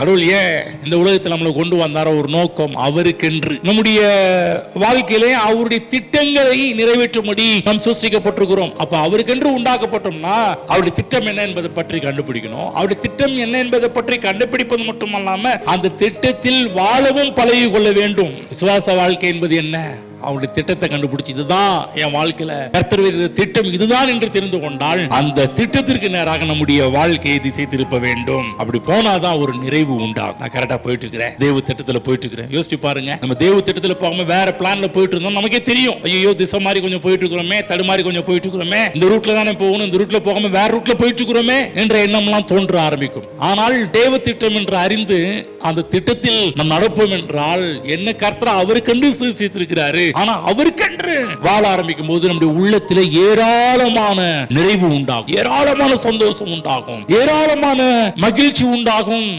கடவுள் ஏன் இந்த உலகத்தில் நம்மளை கொண்டு வந்தார ஒரு நோக்கம், அவருக்கென்று நம்முடைய வாழ்க்கையிலே அவருடைய திட்டங்களை நிறைவேற்றும்படி நாம் சிருஷ்டிக்கப்பட்டிருக்கிறோம். அப்ப அவருக்கென்று உண்டாக்கப்பட்டோம்னா அவருடைய திட்டம் என்ன என்பதை பற்றி கண்டுபிடிக்கணும். அவருடைய திட்டம் என்ன என்பதை பற்றி கண்டுபிடிப்பது மட்டுமல்லாம அந்த திட்டத்தில் வாழவும் பழகி கொள்ள வேண்டும். விசுவாச வாழ்க்கை என்பது என்ன? அவருடைய திட்டத்தை கண்டுபிடிச்சு இதுதான் என் வாழ்க்கையில கர்த்தர் வைத்த திட்டம் இதுதான் என்று தெரிந்து கொண்டால் அந்த திட்டத்திற்கு நேராக நம்முடைய வாழ்க்கையை திசை திருப்ப வேண்டும். அப்படி போனாதான் ஒரு நிறைவு உண்டாகும். நான் கரெக்டா போயிட்டு இருக்கிறேன், தேவ திட்டத்துல போயிட்டு இருக்கிறேன். யோசிச்சு பாருங்க, நம்ம தேவ திட்டத்துல போகாம வேற பிளான்ல போயிட்டு இருந்தோம், நமக்கே தெரியும் ஐயோ திசை மாதிரி கொஞ்சம் போயிட்டு இருக்கிறோமே, தடுமாறி கொஞ்சம் போயிட்டு இருக்கிறோமே, இந்த ரூட்ல தானே போகணும், இந்த ரூட்ல போகாம வேற ரூட்ல போயிட்டு இருக்கிறோமே என்ற எண்ணம் எல்லாம் தோன்ற ஆரம்பிக்கும். ஆனால் தேவ திட்டம் என்று அறிந்து அந்த திட்டத்தில் நாம் நடப்போம் என்றால் என்ன கர்த்தர் அவருக்கென்று சிருஷ்டித்திருக்கிறாரு, ஆனா அவருக்கென்று வாழ ஆரம்பிக்கும் போது நம்முடைய உள்ளத்திலே ஏராளமான நிறைவு உண்டாகும், ஏராளமான சந்தோஷம் உண்டாகும், ஏராளமான மகிழ்ச்சி உண்டாகும்.